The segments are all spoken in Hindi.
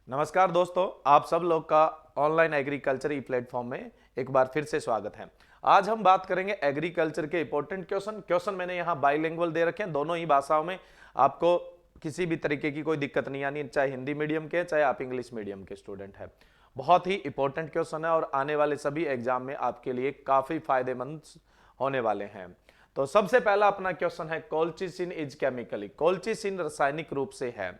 नमस्कार दोस्तों, आप सब लोग का ऑनलाइन एग्रीकल्चर ई प्लेटफॉर्म में एक बार फिर से स्वागत है। आज हम बात करेंगे एग्रीकल्चर के इंपॉर्टेंट क्वेश्चन मैंने यहाँ बाइलिंगुअल दे रखे हैं, दोनों ही भाषाओं में। आपको किसी भी तरीके की कोई दिक्कत नहीं आनी, चाहे हिंदी मीडियम के चाहे आप इंग्लिश मीडियम के स्टूडेंट है। बहुत ही इंपॉर्टेंट क्वेश्चन है और आने वाले सभी एग्जाम में आपके लिए काफी फायदेमंद होने वाले हैं। तो सबसे पहला अपना क्वेश्चन है, कोल्चिसिन इज केमिकली। कोल्चिसिन रासायनिक रूप से है।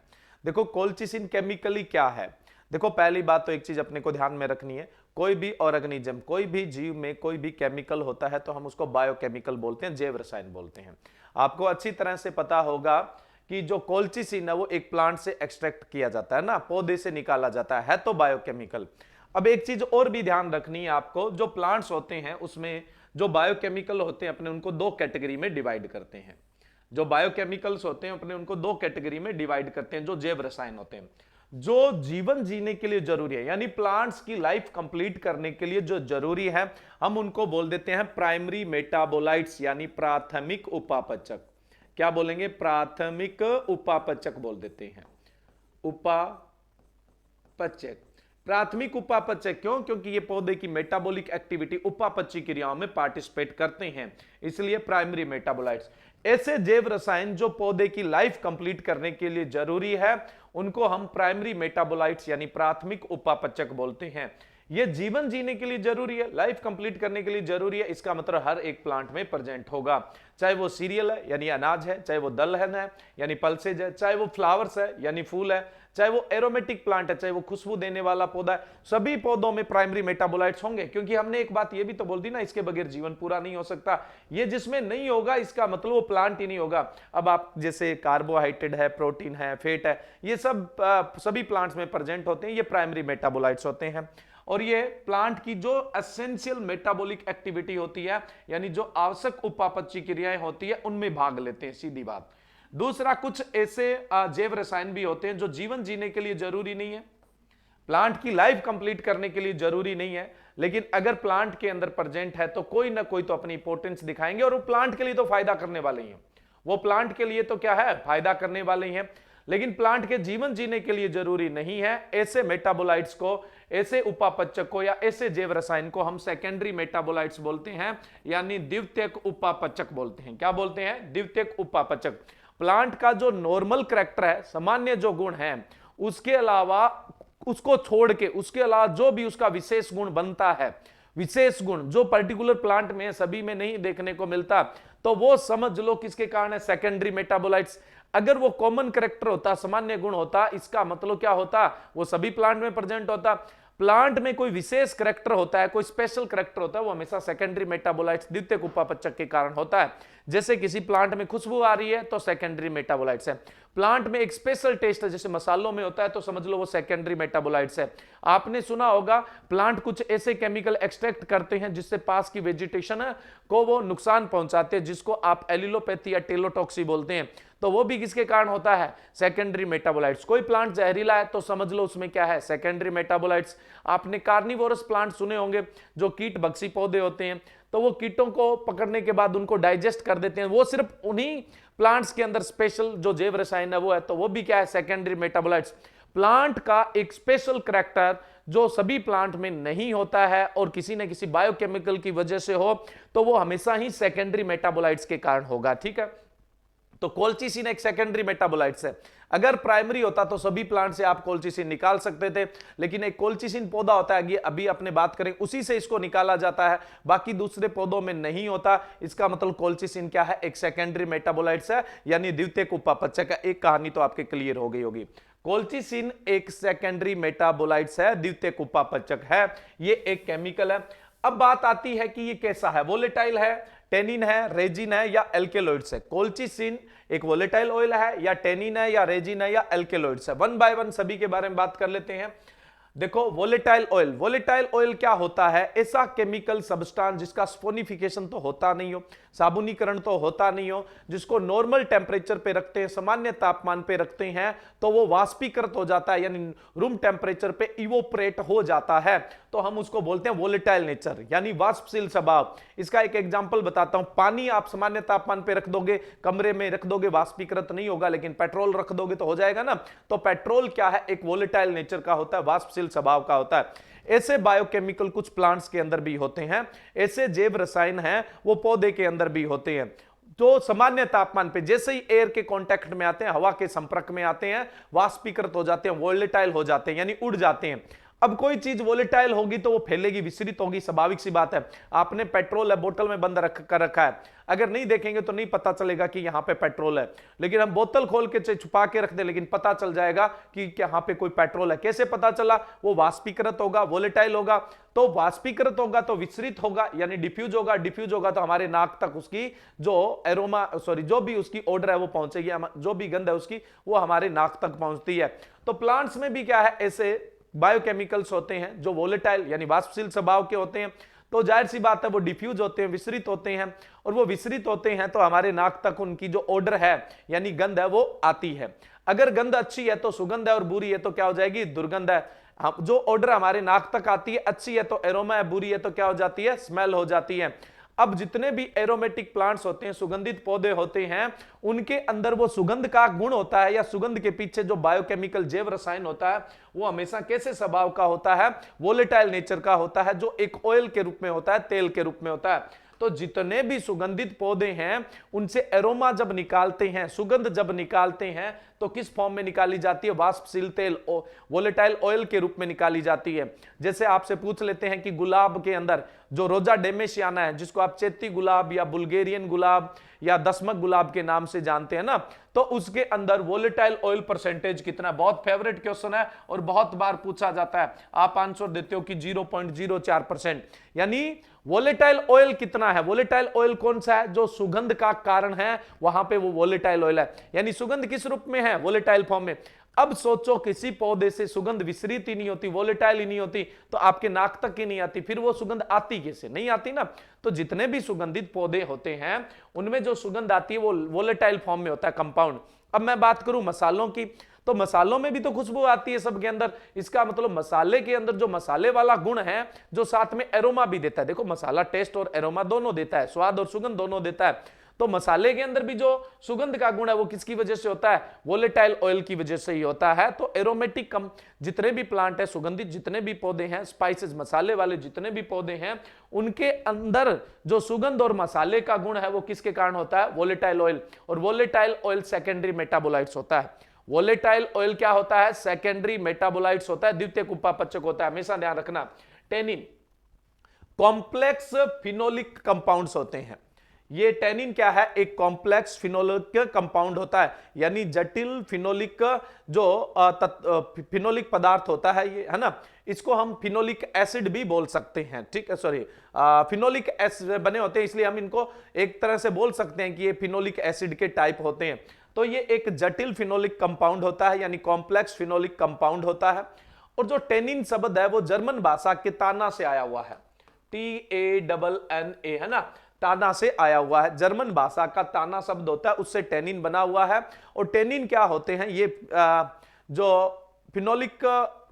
देखो कोल्चिसिन केमिकली क्या है। देखो पहली बात तो एक चीज अपने को ध्यान में रखनी है, कोई भी ऑर्गेनिज्म, कोई भी जीव में कोई भी केमिकल होता है तो हम उसको बायोकेमिकल बोलते हैं, जैव रसायन बोलते हैं। आपको अच्छी तरह से पता होगा कि जो कोल्चिसिन है वो एक प्लांट से एक्सट्रैक्ट किया जाता है ना, पौधे से निकाला जाता है तो बायोकेमिकल। अब एक चीज और भी ध्यान रखनी है आपको, जो प्लांट्स होते हैं उसमें जो बायोकेमिकल होते हैं अपने उनको दो कैटेगरी में डिवाइड करते हैं। जो बायोकेमिकल्स होते हैं अपने उनको दो कैटेगरी में डिवाइड करते हैं, जो जैव रसायन होते हैं। जो जीवन जीने के लिए जरूरी है, यानी प्लांट्स की लाइफ कंप्लीट करने के लिए जो जरूरी है, हम उनको बोल देते हैं प्राइमरी मेटाबोलाइट्स, यानी प्राथमिक उपापचक। क्या बोलेंगे? प्राथमिक उपापचक बोल देते हैं। उपापचक, प्राथमिक उपापचय क्यों? क्योंकि ये पौधे की मेटाबॉलिक एक्टिविटी उपापचय क्रियाओं में पार्टिसिपेट करते हैं, इसलिए प्राइमरी मेटाबोलाइट्स। ऐसे जैव रसायन जो पौधे की लाइफ कंप्लीट करने के लिए जरूरी है उनको हम प्राइमरी मेटाबोलाइट्स यानी प्राथमिक उपापचक बोलते हैं। ये जीवन जीने के लिए जरूरी है, लाइफ कंप्लीट करने के लिए जरूरी है, इसका मतलब हर एक प्लांट में प्रेजेंट होगा। चाहे वो सीरियल है यानी अनाज है, चाहे वो दलहन है यानी पल्सेज है, चाहे वो फ्लावर्स है यानी फूल है, चाहे वो एरोमेटिक प्लांट है, चाहे वो खुशबू देने वाला पौधा है, सभी पौधों में प्राइमरी मेटाबोलाइट्स होंगे। क्योंकि हमने एक बात ये भी तो बोल दी ना, इसके बगैर जीवन पूरा नहीं हो सकता। ये जिसमें नहीं होगा इसका मतलब वो प्लांट ही नहीं होगा। अब आप जैसे कार्बोहाइड्रेट है, प्रोटीन है, फैट है, ये सब सभी प्लांट्स में प्रेजेंट होते हैं, ये प्राइमरी मेटाबोलाइट्स होते हैं। और ये प्लांट की जो एसेंशियल मेटाबॉलिक एक्टिविटी होती है, यानी जो आवश्यक उपापचय क्रियाएं होती है, उनमें भाग लेते हैं, सीधी बात। दूसरा, कुछ ऐसे जैव रसायन भी होते हैं जो जीवन जीने के लिए जरूरी नहीं है, प्लांट की लाइफ कंप्लीट करने के लिए जरूरी नहीं है, लेकिन अगर प्लांट के अंदर प्रेजेंट है तो कोई ना कोई तो अपनी इंपॉर्टेंस दिखाएंगे और वो प्लांट के लिए तो फायदा करने वाले ही हैं। वो प्लांट के लिए तो क्या है, फायदा करने वाले ही हैं, लेकिन प्लांट के जीवन जीने के लिए जरूरी नहीं है। ऐसे मेटाबोलाइट्स को, ऐसे उपापचक को या ऐसे जैव रसायन को हम सेकेंडरी मेटाबोलाइट्स बोलते हैं, यानी द्वितीयक उपापचक बोलते हैं। क्या बोलते हैं? द्वितीयक उपापचक। प्लांट का जो नॉर्मल कैरेक्टर है, सामान्य जो गुण है, उसके अलावा, उसको छोड़ के उसके अलावा जो भी उसका विशेष गुण बनता है, विशेष गुण जो पर्टिकुलर प्लांट में सभी में नहीं देखने को मिलता, तो वो समझ लो किसके कारण है, सेकेंडरी मेटाबोलाइट्स। अगर वो कॉमन कैरेक्टर होता, सामान्य गुण होता, इसका मतलब क्या होता, वो सभी प्लांट में प्रेजेंट होता। प्लांट में कोई विशेष कैरेक्टर होता है, कोई स्पेशल कैरेक्टर होता है, वो हमेशा सेकेंडरी मेटाबोलाइट्स द्वितीयक उपापचक के कारण होता है। जैसे किसी प्लांट में खुशबू आ रही है तो सेकेंडरी मेटाबोलाइट्स है। प्लांट में एक स्पेशल टेस्ट है जैसे मसालों में होता है तो समझ लो वो सेकेंडरी मेटाबोलाइट्स है। आपने सुना होगा प्लांट कुछ ऐसे केमिकल एक्सट्रैक्ट करते हैं जिससे पास की वेजिटेशन को वो नुकसान पहुंचाते हैं, जिसको आप एलिलोपैथी या टेलोटॉक्सी बोलते हैं। तो वो भी किसके कारण होता है? Secondary metabolites. कोई प्लांट जहरीला है तो समझ लो उसमें क्या है, सेकेंडरी मेटाबोलाइट्स। आपने कार्निवोरस प्लांट सुने होंगे, जो कीट भक्षी पौधे होते हैं, तो वो कीटों को पकड़ने के बाद उनको डाइजेस्ट कर देते हैं, वो सिर्फ उन्हीं प्लांट्स के अंदर स्पेशल जो जैव रसायन है वो है, तो वो भी क्या है, सेकेंडरी मेटाबोलाइट्स। प्लांट का एक स्पेशल कैरेक्टर जो सभी प्लांट में नहीं होता है और किसी न किसी बायोकेमिकल की वजह से हो, तो वो हमेशा ही सेकेंडरी मेटाबोलाइट्स के कारण होगा। ठीक है, तो कोल्चिसिन एक सेकेंडरी मेटाबोलाइट्स है। अगर प्राइमरी होता तो सभी प्लांट से आप कोल्चिसिन निकाल सकते थे, लेकिन एक कोल्चिसिन पौधा होता है, ये अभी अपने बात करें, उसी से इसको निकाला जाता है, बाकी दूसरे पौधों में नहीं होता। इसका मतलब कोल्चिसिन क्या है, एक सेकेंडरी मेटाबोलाइट्स है, यानी द्वितीयक उपापचक है। एक कहानी तो आपके क्लियर हो गई होगी। कोल्चिसिन एक सेकेंडरी मेटाबोलाइट्स है, द्वितीयक उपापचक है, ये एक केमिकल है। अब बात आती है कि ये कैसा है, वोलेटाइल है, टेनिन है, रेजिन है या एल्केलॉइड्स है। कोल्चिसिन एक वोलेटाइल ऑयल है या टेनिन है या रेजिन है या एल्केलॉइड्स है। वन बाय वन सभी के बारे में बात कर लेते हैं। देखो वोलेटाइल ऑयल, वोलेटाइल ऑयल क्या होता है? ऐसा केमिकल सब्सटेंस जिसका स्पोनिफिकेशन तो होता नहीं हो, साबुनीकरण तो होता नहीं हो, जिसको नॉर्मल टेम्परेचर पे रखते हैं, सामान्य तापमान पे रखते हैं, तो वो वाष्पीकृत हो जाता है, यानी रूम टेम्परेचर पे इवोपरेट हो जाता है, तो हम उसको बोलते हैं वोलेटाइल नेचर, यानी वाष्पशील स्वभाव। इसका एक एग्जांपल बताता हूं। पानी आप सामान्य तापमान पे रख दोगे, कमरे में रख दोगे, वाष्पीकृत नहीं होगा, लेकिन पेट्रोल रख दोगे तो हो जाएगा ना। तो पेट्रोल क्या है, एक वोलेटाइल नेचर का होता है, वाष्पशील स्वभाव का होता है। ऐसे बायोकेमिकल कुछ प्लांट्स के अंदर भी होते हैं, ऐसे जैव रसायन हैं वो पौधे के अंदर भी होते हैं। तो सामान्य तापमान पे जैसे ही एयर के कांटेक्ट में आते हैं, हवा के संपर्क में आते हैं, वाष्पीकृत हो जाते हैं, वोलेटाइल हो जाते हैं, यानी उड़ जाते हैं। अब कोई चीज वोलेटाइल होगी तो वो फैलेगी, विसरित होगी, स्वाभाविक सी बात है। आपने पेट्रोल है बोतल में बंद कर रखा है, अगर नहीं देखेंगे तो नहीं पता चलेगा कि यहां पे पेट्रोल है, लेकिन हम बोतल खोल के छुपा के रख दे, लेकिन पता चल जाएगा कि यहां पे कोई पेट्रोल है। कैसे पता चला? वो वाष्पीकृत होगा, वोलेटाइल होगा। तो वाष्पीकृत होगा तो विसरित होगा, यानी डिफ्यूज होगा। डिफ्यूज होगा तो हमारे नाक तक उसकी जो एरोमा जो भी उसकी ऑर्डर है वो पहुंचेगी, जो भी गंध है उसकी वो हमारे नाक तक पहुंचती है। तो प्लांट्स में भी क्या है, ऐसे बायोकेमिकल्स होते हैं जो वोलेटाइल यानी वाष्पशील स्वभाव के होते हैं। तो जाहिर सी बात है वो डिफ्यूज होते हैं, विसरित होते हैं, और वो विसरित होते हैं तो हमारे नाक तक उनकी जो ऑर्डर है यानी गंध है वो आती है। अगर गंध अच्छी है तो सुगंध है, और बुरी है तो क्या हो जाएगी, दुर्गंध है। जो ऑर्डर हमारे नाक तक आती है, अच्छी है तो एरोमा है, बुरी है तो क्या हो जाती है, स्मेल हो जाती है। अब जितने भी एरोमेटिक प्लांट्स होते हैं, सुगंधित पौधे होते हैं, उनके अंदर वो सुगंध का गुण होता है, या सुगंध के पीछे जो बायोकेमिकल जैव रसायन होता है वो हमेशा कैसे स्वभाव का होता है, वोलेटाइल नेचर का होता है, जो एक ऑयल के रूप में होता है, तेल के रूप में होता है। तो जितने भी सुगंधित पौधे हैं उनसे एरोमा जब निकालते हैं, सुगंध जब निकालते हैं, तो किस फॉर्म में निकाली जाती है, वाष्पशील तेल, वोलेटाइल ऑयल के रूप में निकाली जाती है। जैसे आपसे पूछ लेते हैं कि गुलाब के अंदर जो रोजा डेमेशियाना है, जिसको आप चेती गुलाब या बुल्गेरियन गुलाब या दसमक गुलाब के नाम से जानते हैं ना, तो उसके अंदर वोलेटाइल ऑयल परसेंटेज कितना? बहुत फेवरेट क्वेश्चन है और बहुत बार पूछा जाता है। आप आंसर देते हो कि 0.04%, यानी वोलेटाइल ऑयल कितना है? वोलेटाइल ऑयल कौन सा है? जो सुगंध का कारण है, वहां पे वो वोलेटाइल ऑयल है। यानी सुगंध किस रूप में है? वोलेटाइल फॉर्म में। अब सोचो किसी पौधे से सुगंध विसरित ही नहीं होती, वोलेटाइल ही नहीं होती, तो आपके नाक तक ही नहीं आती, फिर वो सुगंध आती कैसे? नहीं आती ना। तो जितने भी सुगंधित पौधे होते हैं उनमें जो सुगंध आती है वो वोलेटाइल फॉर्म में होता है, कंपाउंड। अब मैं बात करूं मसालों की, तो मसालों में भी तो खुशबू आती है सबके अंदर। इसका मतलब मसाले के अंदर जो मसाले वाला गुण है, जो साथ में एरोमा भी देता है। देखो मसाला टेस्ट और एरोमा दोनों देता है, स्वाद और सुगंध दोनों देता है। तो मसाले के अंदर भी जो सुगंध का गुण है वो किसकी वजह से होता है? वोलेटाइल ऑयल की वजह से ही होता है। तो एरोमेटिक जितने भी प्लांट है, सुगंधित जितने भी पौधे हैं, स्पाइसेस मसाले वाले जितने भी पौधे हैं, उनके अंदर जो सुगंध और मसाले का गुण है वो किसके कारण होता है? Volatile oil. और वोलेटाइल ऑयल सेकेंडरी मेटाबोलाइट्स होता है। वोलेटाइल ऑयल क्या होता है? सेकेंडरी मेटाबोलाइट्स होता है, द्वितीयक उपापचक होता है। हमेशा ध्यान रखना। टेनिन कॉम्प्लेक्स फिनोलिक कंपाउंड्स होते हैं। ये टेनिन क्या है? एक कॉम्प्लेक्स फिनोलिक कंपाउंड होता है, यानी जटिल फिनोलिक जो फिनोलिक पदार्थ होता है ये, है ना। इसको हम फिनोलिक एसिड भी बोल सकते हैं, ठीक है। सॉरी, फिनोलिक एसिड बने होते हैं, इसलिए हम इनको एक तरह से बोल सकते हैं कि ये फिनोलिक एसिड के टाइप होते हैं। तो ये एक जटिल फिनोलिक कंपाउंड होता है, यानी कॉम्प्लेक्स फिनोलिक कंपाउंड होता है। और जो टेनिन शब्द है वो जर्मन भाषा के ताना से आया हुआ है, TANNA, है ना, ताना से आया हुआ है। जर्मन भाषा का ताना शब्द होता है, उससे टेनिन बना हुआ है। और टेनिन क्या होते हैं? ये जो फिनोलिक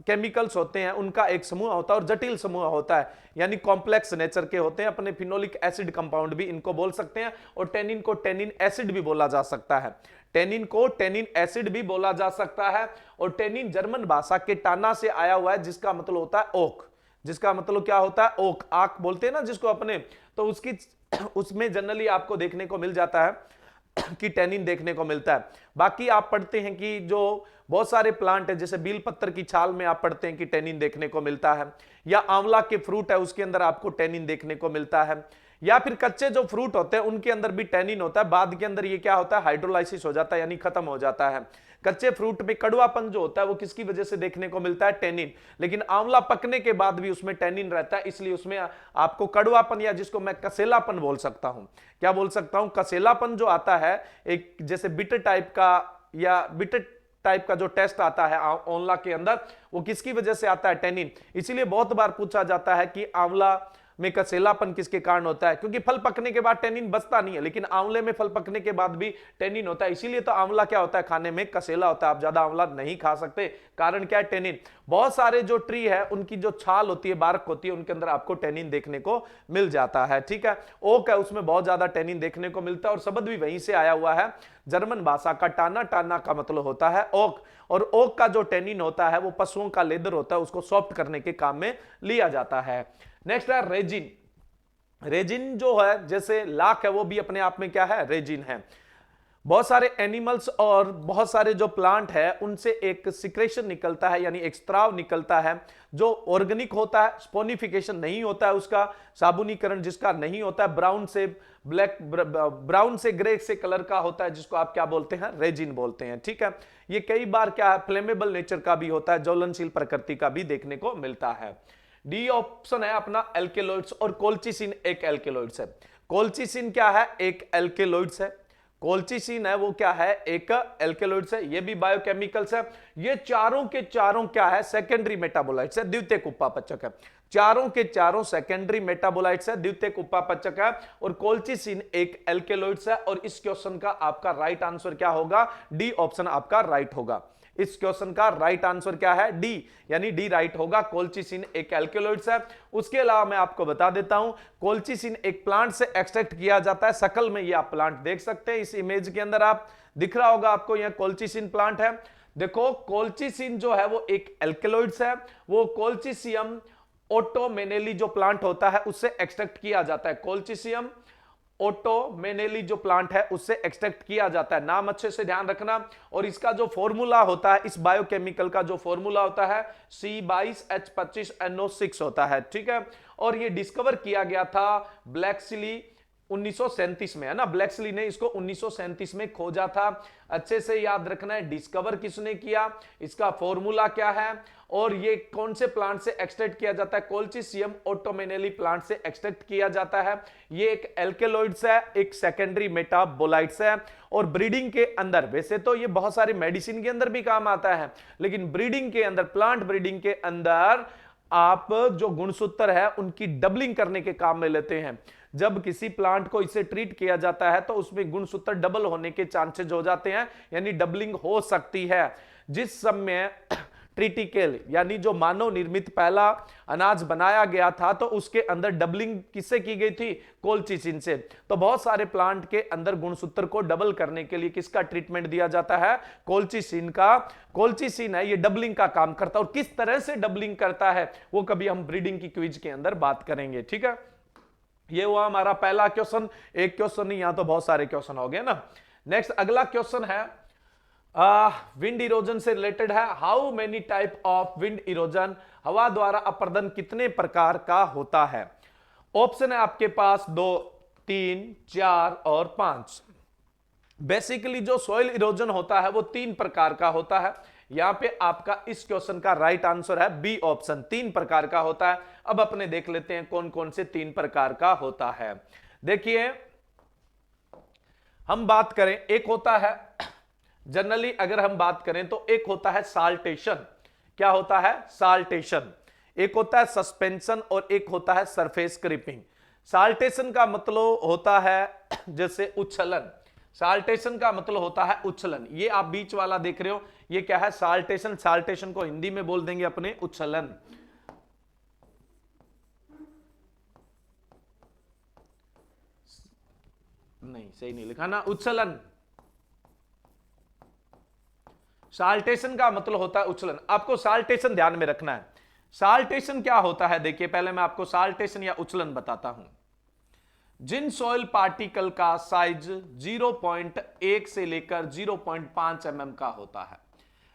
केमिकल्स होते हैं उनका एक समूह होता है और जटिल समूह होता है, यानी कॉम्प्लेक्स नेचर के होते हैं। अपने फिनोलिक एसिड कंपाउंड भी इनको बोल सकते हैं, और टेनिन को टेनिन एसिड भी बोला जा सकता है। टेनिन को टेनिन एसिड भी बोला जा सकता है। और टेनिन जर्मन भाषा के टाना से आया हुआ है, जिसका मतलब होता है ओक। जिसका मतलब क्या होता है? ओक, आक बोलते हैं ना जिसको अपने, तो उसकी उसमें जनरली आपको देखने को मिल जाता है कि टेनिन देखने को मिलता है। बाकी आप पढ़ते हैं कि जो बहुत सारे प्लांट है, जैसे बील पत्तर की छाल में आप पढ़ते हैं कि टेनिन देखने को मिलता है, या आंवला के फ्रूट है उसके अंदर आपको टेनिन देखने को मिलता है, या फिर कच्चे जो फ्रूट होते हैं उनके अंदर भी टेनिन होता है। बाद के अंदर ये क्या होता है? हाइड्रोलाइसिस हो जाता है, यानी खत्म हो जाता है। कच्चे फ्रूट में कड़वापन जो होता है वो किसकी वजह से देखने को मिलता है? टेनिन। लेकिन आंवला पकने के बाद भी उसमें टेनिन रहता है, इसलिए उसमें आपको कड़वापन, या जिसको मैं कसेलापन बोल सकता हूं। क्या बोल सकता हूं? कसेलापन जो आता है, एक जैसे बिटर टाइप का, या बिटर टाइप का जो टेस्ट आता है आंवला के अंदर, वो किसकी वजह से आता है? टेनिन। इसीलिए बहुत बार पूछा जाता है कि आंवला में कसेलापन किसके कारण होता है? क्योंकि फल पकने के बाद टेनिन बचता नहीं है, लेकिन आंवले में फल पकने के बाद भी टेनिन होता है, इसीलिए तो आंवला क्या होता है, खाने में कसेला होता है। आप ज्यादा आंवला नहीं खा सकते, कारण क्या है? टेनिन। बहुत सारे जो ट्री है उनकी जो छाल होती है, बार्क होती है, उनके अंदर आपको टेनिन देखने को मिल जाता है। ठीक है, ओक है, उसमें बहुत ज्यादा टेनिन देखने को मिलता है, और शब्द भी वहीं से आया हुआ है, जर्मन भाषा का। टाना, टाना का मतलब होता है ओक, और ओक का जो टेनिन होता है वो पशुओं का लेदर होता है, उसको सॉफ्ट करने के काम में लिया जाता है। नेक्स्ट है रेजिन। रेजिन जो है, जैसे लाख है, वो भी अपने आप में क्या है? रेजिन है। बहुत सारे एनिमल्स और बहुत सारे जो प्लांट है उनसे एक सिक्रेशन निकलता है, यानी एक स्त्राव निकलता है जो ऑर्गेनिक होता है, स्पोनिफिकेशन नहीं होता है उसका, साबुनीकरण जिसका नहीं होता है, ब्राउन से ब्लैक, ब्राउन से ग्रे से कलर का होता है, जिसको आप क्या बोलते हैं? रेजिन बोलते हैं। ठीक है, ये कई बार क्या है? फ्लेमेबल नेचर का भी होता है, ज्वलनशील प्रकृति का भी देखने को मिलता है। डी ऑप्शन है अपना एल्केलॉइड्स, और कोल्चिसिन एक एल्केलॉइड्स है। कोल्चिसिन क्या है? एक एल्केलॉइड्स है। कोल्चिसिन है वो क्या है? एक एल्केलॉइड्स है। ये भी बायोकेमिकल्स है। ये चारों के चारों क्या है? सेकेंडरी मेटाबोलाइट्स है, द्वितीयक उपापचक है। चारों के चारों सेकेंडरी मेटाबोलाइट्स है, द्वितीयक उपापचक है, और कोल्चिसिन एक एल्केलॉइड्स है। और इस क्वेश्चन का आपका राइट आंसर क्या होगा? डी ऑप्शन आपका राइट होगा। इस क्वेश्चन का राइट आंसर क्या है? डी, यानी डी राइट होगा। कोल्चिसिन एक एल्केलॉइड्स है। उसके अलावा मैं आपको बता देता हूं, कोल्चिसिन एक प्लांट से एक्सट्रैक्ट किया जाता है। शकल में ये आप प्लांट देख सकते हैं, इस इमेज के अंदर आप दिख रहा होगा आपको, यह कोल्चिसिन प्लांट है। देखो, कोल्चिसिन जो है वो एक एल्केलॉइड्स है, वो कोल्चिसियम ओटोमेनेली जो प्लांट होता है उससे एक्सट्रैक्ट किया जाता है। कोल्चिसियम ओटोमेनेली जो प्लांट है उससे एक्सट्रैक्ट किया जाता है, नाम अच्छे से ध्यान रखना। और इसका जो फॉर्मूला होता है, इस बायोकेमिकल का जो फॉर्मूला होता है, C22H25NO6 होता है। ठीक है, और ये डिस्कवर किया गया था ब्लैक्सली 1937 में, है ना? ब्लैक्सली ने इसको 1937 में खोजा था। अच्छे से याद रखना है, डिस्कवर किसने किया, इसका फॉर्मूला क्या है, और ये कौन से प्लांट से एक्सट्रैक्ट किया जाता है? कोल्चिसियम ओटोमेनेली प्लांट से एक्सट्रैक्ट किया जाता है। ये एक एल्केलॉइड्स है, एक सेकेंडरी मेटाबोलाइट्स है, और ब्रीडिंग के अंदर, वैसे तो ये बहुत सारी मेडिसिन के अंदर भी काम आता है, लेकिन ब्रीडिंग के अंदर, प्लांट ब्रीडिंग के अंदर आप जो गुणसूत्र है उनकी डबलिंग करने के काम में लेते हैं। जब किसी प्लांट को इसे ट्रीट किया जाता है तो उसमें गुणसूत्र डबल होने के चांसेस हो जाते हैं, यानी डबलिंग हो सकती है। जिस समय ट्रिटिकेल यानी जो मानव निर्मित पहला अनाज बनाया गया था तो उसके अंदर डबलिंग किससे की गई थी? कोल्चिसिन से। तो बहुत सारे प्लांट के अंदर गुणसूत्र को डबल करने के लिए किसका ट्रीटमेंट दिया जाता है? कोल्चिसिन का। कोल्चिसिन है, ये डबलिंग का काम करता है, और किस तरह से डबलिंग करता है वो कभी हम ब्रीडिंग की क्विज के अंदर बात करेंगे। ठीक है, ये हुआ हमारा पहला क्वेश्चन। एक क्वेश्चन नहीं, यहां तो बहुत सारे क्वेश्चन हो गए ना। नेक्स्ट अगला क्वेश्चन है विंड इरोजन से रिलेटेड है। How many type of wind erosion? हवा द्वारा अपर्दन कितने प्रकार का होता है? ऑप्शन है आपके पास 2, 3, 4 और 5। बेसिकली जो सॉइल इरोजन होता है वो 3 प्रकार का होता है। यहां पे आपका इस क्वेश्चन का राइट आंसर है बी ऑप्शन, 3 प्रकार का होता है। अब अपने देख लेते हैं कौन कौन से 3 प्रकार का होता है। देखिए, हम बात करें, एक होता है जनरली, अगर हम बात करें तो एक होता है साल्टेशन। क्या होता है? साल्टेशन। एक होता है सस्पेंशन और एक होता है सरफेस क्रीपिंग। साल्टेशन का मतलब होता है जैसे उच्छलन। साल्टेशन का मतलब होता है उच्छलन। ये आप बीच वाला देख रहे हो, ये क्या है? साल्टेशन। साल्टेशन को हिंदी में बोल देंगे अपने उच्छलन। नहीं, सही नहीं लिखा ना, उच्छलन। साल्टेशन का मतलब होता है उच्छलन। आपको साल्टेशन ध्यान में रखना है। साल्टेशन क्या होता है? देखिए, पहले मैं आपको साल्टेशन या उच्छलन बताता हूं। जिन सॉइल पार्टिकल का साइज 0.1 से लेकर 0.5 mm का होता है,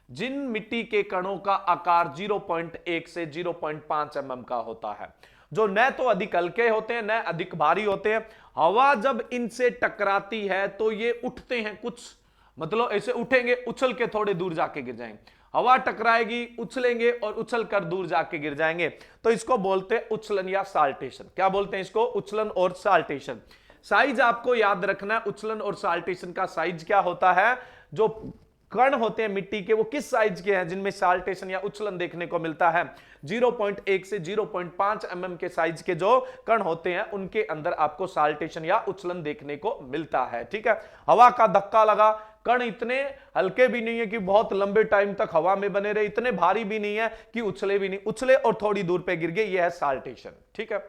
जिन मिट्टी के कणों का आकार 0.1 से 0.5 mm का होता है, जो न तो अधिक हल्के होते हैं न अधिक भारी होते हैं, हवा जब इनसे टकराती है तो ये उठते हैं, कुछ मतलब ऐसे उठेंगे, उछल के थोड़े दूर जाके गिर जाएंगे। हवा टकराएगी, उछलेंगे और उछल कर दूर जाके गिर जाएंगे। तो इसको बोलते हैं उछलन या साल्टेशन। क्या बोलते हैं इसको? उछलन और साल्टेशन। साइज आपको याद रखना है, उछलन और साल्टेशन का साइज क्या होता है? जो कण होते हैं मिट्टी के वो किस साइज के हैं जिनमें साल्टेशन या उछलन देखने को मिलता है? 0.1 से 0.5 mm के साइज के जो कण होते हैं उनके अंदर आपको साल्टेशन या उछलन देखने को मिलता है। ठीक है, हवा का धक्का लगा, कण इतने हल्के भी नहीं है कि बहुत लंबे टाइम तक हवा में बने रहे, इतने भारी भी नहीं है कि उछले भी नहीं, उछले और थोड़ी दूर पे गिर गए, यह है साल्टेशन। ठीक है,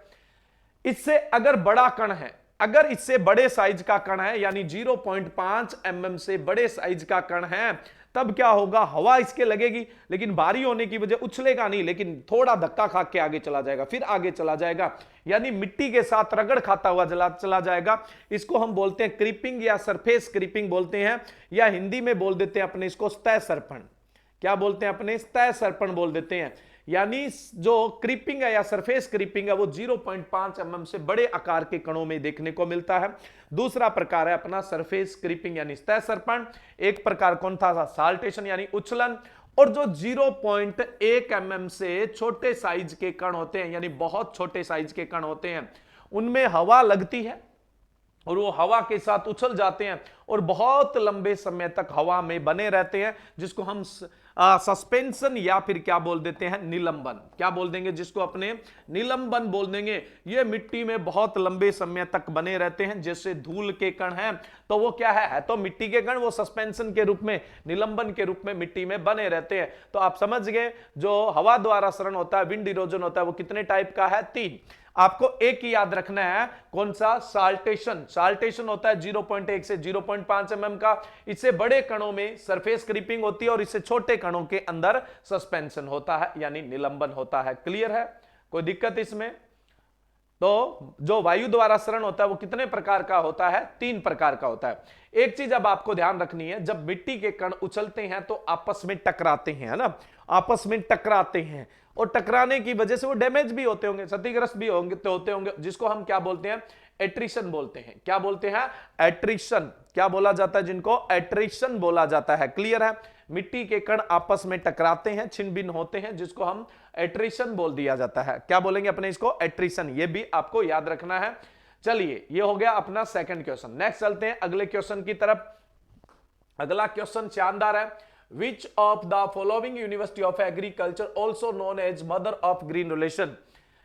इससे अगर बड़ा कण है, अगर इससे बड़े साइज का कण है यानी 0.5 mm से बड़े साइज का कण है, तब क्या होगा? हवा इसके लगेगी, लेकिन भारी होने की वजह उछलेगा नहीं, लेकिन थोड़ा धक्का खा के आगे चला जाएगा, फिर आगे चला जाएगा, यानी मिट्टी के साथ रगड़ खाता हुआ चला जाएगा। इसको हम बोलते हैं क्रीपिंग या सरफेस क्रीपिंग बोलते हैं, या हिंदी में बोल देते हैं अपने इसको स्तय सर्पण। क्या बोलते हैं अपने? स्तय सर्पण बोल देते हैं। यानी जो क्रीपिंग है या सरफेस क्रीपिंग है वो 0.5 mm से बड़े आकार के कणों में देखने को मिलता है। दूसरा प्रकार है अपना सरफेस क्रीपिंग यानी स्तय सर्पण। एक प्रकार कौन था? साल्टेशन यानी उछलन। और जो 0.1 mm से छोटे साइज के कण होते हैं यानी बहुत छोटे साइज के कण होते हैं, उनमें हवा लगती है और वो हवा के साथ उछल जाते हैं और बहुत लंबे समय तक हवा में बने रहते हैं, जिसको हम सस्पेंशन या फिर क्या बोल देते हैं? निलंबन। क्या बोल देंगे जिसको? अपने निलंबन बोल देंगे। ये मिट्टी में बहुत लंबे समय तक बने रहते हैं। जैसे धूल के कण हैं तो वो क्या है तो मिट्टी के कण, वो सस्पेंशन के रूप में, निलंबन के रूप में मिट्टी में बने रहते हैं। तो आप समझ गए, जो हवा द्वारा सरण होता है, विंड इरोजन होता है, वो कितने टाइप का है? 3। आपको एक ही याद रखना है, कौन सा? साल्टेशन। साल्टेशन होता है 0.1 से 0.5 mm का। इससे बड़े कणों में सरफेस क्रीपिंग होती है और इससे छोटे कणों के अंदर सस्पेंशन होता है यानी निलंबन होता है। क्लियर है? कोई दिक्कत इसमें? तो जो वायु द्वारा सरण होता है वो कितने प्रकार का होता है? 3 प्रकार का होता है। एक चीज अब आपको ध्यान रखनी है, जब मिट्टी के कण उछलते हैं तो आपस में टकराते हैं, है ना? आपस में टकराते हैं और टकराने की वजह से वो डैमेज भी होते होंगे, क्षतिग्रस्त भी होते होंगे, जिसको हम क्या बोलते हैं? एट्रिशन बोलते हैं। क्या बोलते हैं? एट्रिशन। क्या बोला जाता है जिनको? एट्रिशन बोला जाता है। क्लियर है? मिट्टी के कण आपस में टकराते हैं, छिन्न भिन्न होते हैं, जिसको हम एट्रिशन बोल दिया जाता है। क्या बोलेंगे अपने इसको? एट्रिशन। ये भी आपको याद रखना है। चलिए, ये हो गया अपना सेकंड क्वेश्चन। नेक्स्ट चलते हैं अगले क्वेश्चन की तरफ। अगला क्वेश्चन शानदार है। Which of the following University of Agriculture also known as Mother of Green Revolution?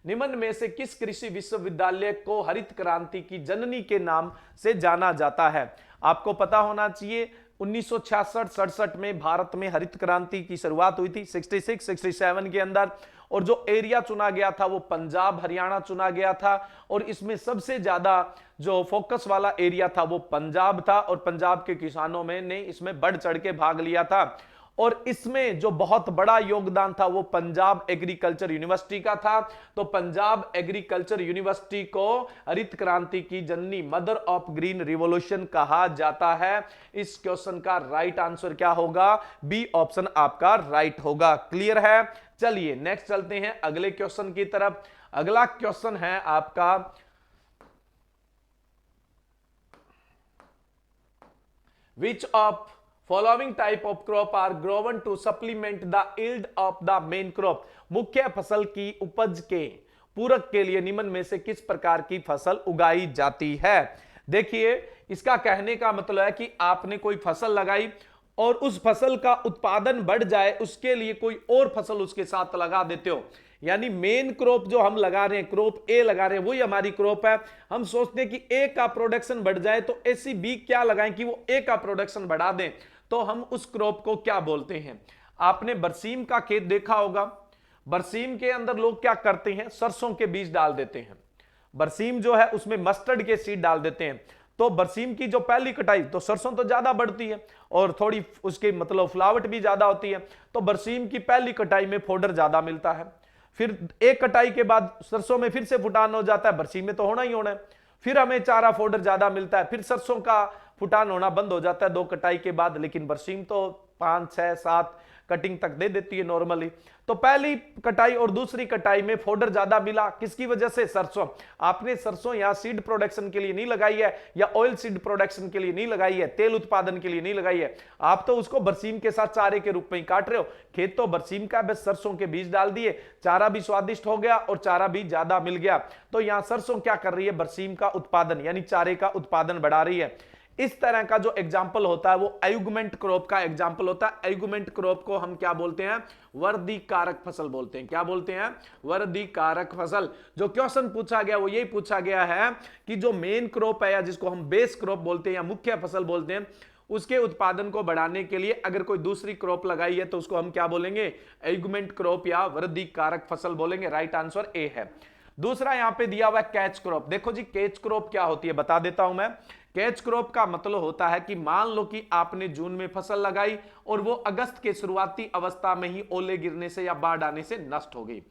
निम्न में से किस कृषि विश्वविद्यालय को हरित क्रांति की जननी के नाम से जाना जाता है? आपको पता होना चाहिए 1966-67 में भारत में हरित क्रांति की शुरुआत हुई थी, 66-67 के अंदर। और जो एरिया चुना गया था वो पंजाब हरियाणा चुना गया था, और इसमें सबसे ज्यादा जो फोकस वाला एरिया था वो पंजाब था, और पंजाब के किसानों में ने इसमें बढ़ चढ़ के भाग लिया था। और इसमें जो बहुत बड़ा योगदान था वो पंजाब एग्रीकल्चर यूनिवर्सिटी का था। तो पंजाब एग्रीकल्चर यूनिवर्सिटी को हरित क्रांति की जननी, मदर ऑफ ग्रीन रिवॉल्यूशन कहा जाता है। इस क्वेश्चन का राइट आंसर क्या होगा? बी ऑप्शन आपका राइट होगा। क्लियर है? चलिए नेक्स्ट चलते हैं अगले क्वेश्चन की तरफ। अगला क्वेश्चन है आपका which of following type of crop are grown to supplement the yield of the main crop? मुख्य फसल की उपज के पूरक के लिए निम्न में से किस प्रकार की फसल उगाई जाती है? देखिए, इसका कहने का मतलब है कि आपने कोई फसल लगाई और उस फसल का उत्पादन बढ़ जाए, उसके लिए कोई और फसल उसके साथ लगा देते हो। यानी मेन क्रॉप जो हम लगा रहे हैं, क्रॉप ए लगा रहे हैं, वही हमारी क्रॉप है। हम सोचते हैं कि ए का प्रोडक्शन बढ़ जाए तो ऐसी बी क्या लगाएं कि वो ए का प्रोडक्शन बढ़ा दें, तो हम उस क्रॉप को क्या बोलते हैं? आपने बरसीम का खेत देखा होगा। बरसीम के अंदर लोग क्या करते हैं? सरसों के बीज डाल देते हैं। बरसीम जो है उसमें मस्टर्ड के सीड डाल देते हैं। तो बरसीम की जो पहली कटाई, तो सरसों तो ज्यादा बढ़ती है और थोड़ी उसकी मतलब फ्लावट भी ज्यादा होती है, तो बरसीम की पहली कटाई में फोडर ज्यादा मिलता है। फिर एक कटाई के बाद सरसों में फिर से फुटान हो जाता है, बरसीम में तो होना ही होना है। फिर हमें चारा फोडर ज्यादा मिलता है, फिर सरसों का फुटान होना बंद हो जाता है 2 कटाई के बाद। लेकिन बरसीम तो 5, 6, 7 कटिंग तक दे देती है नॉर्मली। तो पहली कटाई और दूसरी कटाई में फोडर ज्यादा मिला, किसकी वजह से? सरसों। आपने सरसों या सीड प्रोडक्शन के लिए नहीं लगाई है, या ऑयल सीड प्रोडक्शन के लिए नहीं लगाई है, तेल उत्पादन के लिए नहीं लगाई है, आप तो उसको बरसीम के साथ चारे के रूप में ही काट रहे हो। खेत तो बरसीम का, बस सरसों के बीज डाल दिए, चारा भी स्वादिष्ट हो गया और चारा भी ज्यादा मिल गया। तो यहां सरसों क्या कर रही है? बरसीम का उत्पादन यानी चारे का उत्पादन बढ़ा रही है। इस तरह का जो एग्जाम्पल होता है वो अयुग्मेंट क्रॉप का एग्जाम्पल होता है। अयुग्मेंट क्रॉप को हम क्या बोलते हैं? वर्दी कारक फसल बोलते हैं। क्या बोलते हैं? वर्दी कारक फसल। जो क्वेश्चन पूछा गया वो यही पूछा गया है कि जो मेन क्रॉप है या जिसको हम बेस क्रॉप बोलते हैं या मुख्य फसल बोलते हैं, उसके उत्पादन को बढ़ाने के लिए अगर कोई दूसरी क्रॉप लगाई है तो उसको हम क्या बोलेंगे? एगुमेंट क्रॉप या वृद्धि कारक फसल बोलेंगे। राइट आंसर ए है। दूसरा यहां पे दिया हुआ है कैच क्रॉप। देखो जी कैच क्रॉप क्या होती है बता देता हूं मैं। कैच क्रॉप का मतलब होता है कि मान लो कि आपने जून में फसल लगाई और वो अगस्त के शुरुआती अवस्था में ही ओले गिरने से या बाढ़ आने से नष्ट हो गई।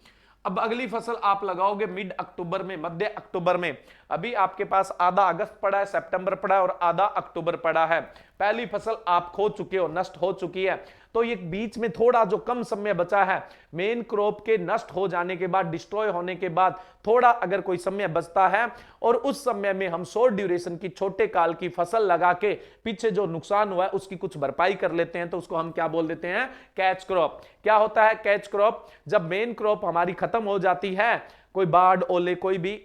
अब अगली फसल आप लगाओगे मिड अक्टूबर में, मध्य अक्टूबर में। अभी आपके पास आधा अगस्त पड़ा है, सितंबर पड़ा है और आधा अक्टूबर पड़ा है। पहली फसल आप खो चुके हो, नष्ट हो चुकी है। तो ये बीच में थोड़ा जो कम समय बचा है, मेन क्रॉप के नष्ट हो जाने के बाद, डिस्ट्रॉय होने के बाद थोड़ा अगर कोई समय बचता है और उस समय में हम शॉर्ट ड्यूरेशन की छोटे काल की फसल लगा के पीछे जो नुकसान हुआ है उसकी कुछ भरपाई कर लेते हैं, तो उसको हम क्या बोल देते हैं? Catch crop. क्या होता है कैच क्रॉप? जब मेन क्रॉप हमारी खत्म हो जाती है, कोई बाढ़ ओले कोई भी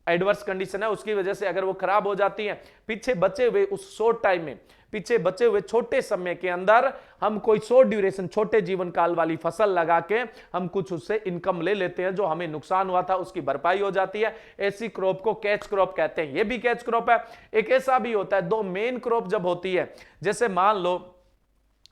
एडवर्स कंडीशन है उसकी वजह से अगर वो खराब हो जाती है, पीछे बचे हुए उस शॉर्ट टाइम में, पीछे बचे हुए छोटे समय के अंदर हम कोई शॉर्ट ड्यूरेशन छोटे जीवन काल वाली फसल लगा के हम कुछ उससे इनकम ले लेते हैं, जो हमें नुकसान हुआ था उसकी भरपाई हो जाती है। ऐसी क्रॉप को कैच क्रॉप कहते हैं। ये भी कैच क्रॉप है। एक ऐसा भी होता है, दो मेन क्रॉप जब होती है, जैसे मान लो